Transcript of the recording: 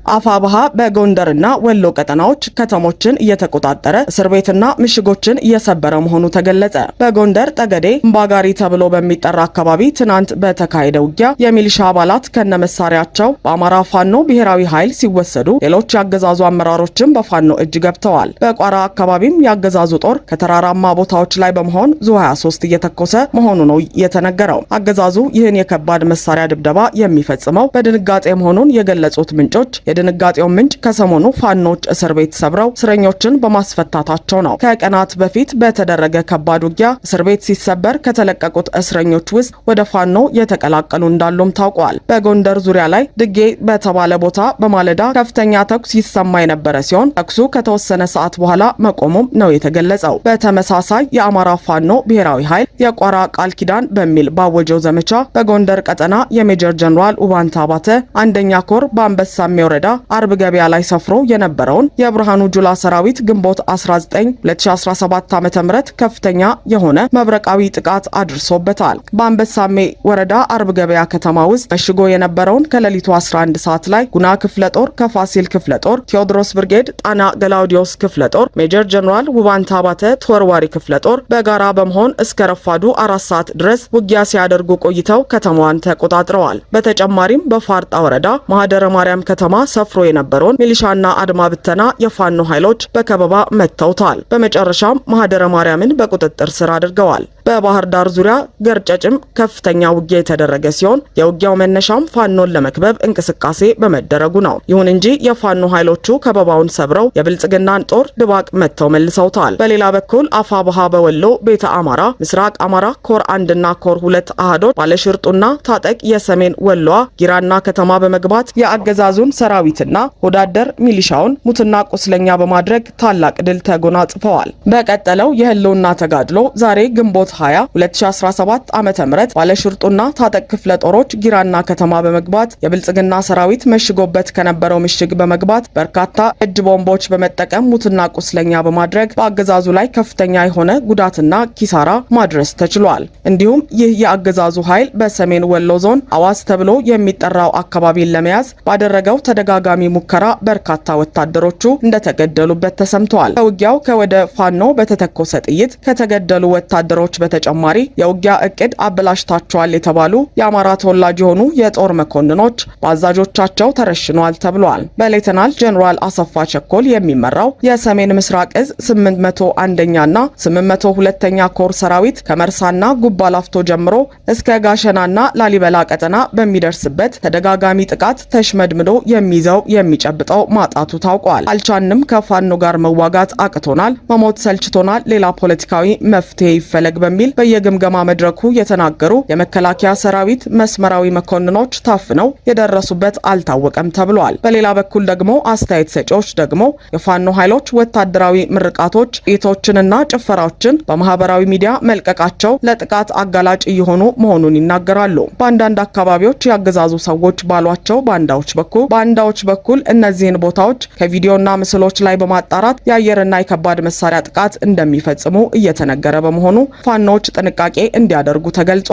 አፋብሃ በጎንደርና ወሎ ቀጠናዎች ከተሞችን እየተቆጣጠረ እስር ቤትና ምሽጎችን እየሰበረ መሆኑ ተገለጸ። በጎንደር ጠገዴ እምባጋሪ ተብሎ በሚጠራ አካባቢ ትናንት በተካሄደ ውጊያ የሚሊሻ አባላት ከነመሳሪያቸው በአማራ ፋኖ ብሔራዊ ኃይል ሲወሰዱ፣ ሌሎች ያገዛዙ አመራሮችም በፋኖ እጅ ገብተዋል። በቋራ አካባቢም ያገዛዙ ጦር ከተራራማ ቦታዎች ላይ በመሆን ዙ 23 እየተኮሰ መሆኑ ነው የተነገረው። አገዛዙ ይህን የከባድ መሳሪያ ድብደባ የሚፈጽመው በድንጋጤ መሆኑን የገለጹት ምንጮች የድንጋጤው ምንጭ ከሰሞኑ ፋኖች እስር ቤት ሰብረው እስረኞችን በማስፈታታቸው ነው። ከቀናት በፊት በተደረገ ከባድ ውጊያ እስር ቤት ሲሰበር ከተለቀቁት እስረኞች ውስጥ ወደ ፋኖ የተቀላቀሉ እንዳሉም ታውቋል። በጎንደር ዙሪያ ላይ ድጌ በተባለ ቦታ በማለዳ ከፍተኛ ተኩስ ይሰማ የነበረ ሲሆን ተኩሱ ከተወሰነ ሰዓት በኋላ መቆሙም ነው የተገለጸው። በተመሳሳይ የአማራ ፋኖ ብሔራዊ ኃይል የቋራ ቃል ኪዳን በሚል ባወጀው ዘመቻ በጎንደር ቀጠና የሜጀር ጀነራል ውባንታ ባተ አንደኛ ኮር በአንበሳሜ ወረዳ አርብ ገበያ ላይ ሰፍሮ የነበረውን የብርሃኑ ጁላ ሰራዊት ግንቦት 19 2017 ዓ.ም ከፍተኛ የሆነ መብረቃዊ ጥቃት አድርሶበታል። በአንበሳሜ ወረዳ አርብ ገበያ ከተማ ውስጥ መሽጎ የነበረውን ከሌሊቱ 11 ሰዓት ላይ ጉና ክፍለ ጦር ከፋሲል ክፍለ ጦር፣ ቴዎድሮስ ብርጌድ፣ ጣና ገላውዲዮስ ክፍለ ጦር፣ ሜጀር ጀነራል ውባንታ ባተ ተወርዋሪ ክፍለ ጦር በጋራ በመሆን እስከ ረፋዱ 4 ሰዓት ድረስ ውጊያ ሲያደርጉ ቆይተው ከተማዋን ተቆጣጥረዋል። በተጨማሪም በፋርጣ ወረዳ ማህደረ ማርያም ከተማ ሰፍሮ የነበረውን ሚሊሻና አድማ ብተና የፋኖ ኃይሎች በከበባ መተውታል። በመጨረሻም ማህደረ ማርያምን በቁጥጥር ስር አድርገዋል። በባህር ዳር ዙሪያ ገርጨጭም ከፍተኛ ውጊያ የተደረገ ሲሆን የውጊያው መነሻም ፋኖን ለመክበብ እንቅስቃሴ በመደረጉ ነው። ይሁን እንጂ የፋኖ ኃይሎቹ ከበባውን ሰብረው የብልጽግናን ጦር ድባቅ መተው መልሰውታል። በሌላ በኩል አፋብሃ በወሎ ቤተ አማራ ምስራቅ አማራ ኮር 1 እና ኮር 2 አሃዶች ባለሽርጡና ታጠቅ የሰሜን ወሎዋ ጊራና ከተማ በመግባት የአገዛዙን ሰራዊትና ወዳደር ሚሊሻውን ሙትና ቁስለኛ በማድረግ ታላቅ ድል ተጎናጽፈዋል። በቀጠለው የህልውና ተጋድሎ ዛሬ ግንቦት 20 2017 ዓ.ም ባለሽርጡና ታጠቅ ክፍለ ጦሮች ጊራና ከተማ በመግባት የብልጽግና ሰራዊት መሽጎበት ከነበረው ምሽግ በመግባት በርካታ እጅ ቦምቦች በመጠቀም ሙትና ቁስለኛ በማድረግ በአገዛዙ ላይ ከፍተኛ የሆነ ጉዳትና ኪሳራ ማድረስ ተችሏል። እንዲሁም ይህ የአገዛዙ ኃይል በሰሜን ወሎ ዞን አዋስ ተብሎ የሚጠራው አካባቢን ለመያዝ ባደረገው ተደጋጋሚ ሙከራ በርካታ ወታደሮቹ እንደተገደሉበት ተሰምተዋል። ከውጊያው ከወደ ፋኖ በተተኮሰ ጥይት ከተገደሉ ወታደሮች በተጨማሪ የውጊያ እቅድ አበላሽታቸዋል የተባሉ የአማራ ተወላጅ የሆኑ የጦር መኮንኖች በአዛዦቻቸው ተረሽነዋል ተብሏል። በሌተናል ጀነራል አሰፋ ቸኮል የሚመራው የሰሜን ምስራቅ እዝ 801ኛና 802ኛ ኮር ሰራዊት ከመርሳና ጉባ ላፍቶ ጀምሮ እስከ ጋሸናና ላሊበላ ቀጠና በሚደርስበት ተደጋጋሚ ጥቃት ተሽመድምዶ የሚይዘው የሚጨብጠው ማጣቱ ታውቋል። አልቻንም፣ ከፋኖ ጋር መዋጋት አቅቶናል፣ መሞት ሰልችቶናል፣ ሌላ ፖለቲካዊ መፍትሄ ይፈለግ በሚል በየግምገማ መድረኩ የተናገሩ የመከላከያ ሰራዊት መስመራዊ መኮንኖች ታፍነው የደረሱበት አልታወቀም ተብሏል። በሌላ በኩል ደግሞ አስተያየት ሰጪዎች ደግሞ የፋኖ ኃይሎች ወታደራዊ ምርቃቶች፣ ጥይቶችንና ጭፈራዎችን በማህበራዊ ሚዲያ መልቀቃቸው ለጥቃት አጋላጭ እየሆኑ መሆኑን ይናገራሉ። በአንዳንድ አካባቢዎች ያገዛዙ ሰዎች ባሏቸው ባንዳዎች በኩል እነዚህን ቦታዎች ከቪዲዮና ምስሎች ላይ በማጣራት የአየርና የከባድ መሳሪያ ጥቃት እንደሚፈጽሙ እየተነገረ በመሆኑ ፋኖች ጥንቃቄ እንዲያደርጉ ተገልጿል።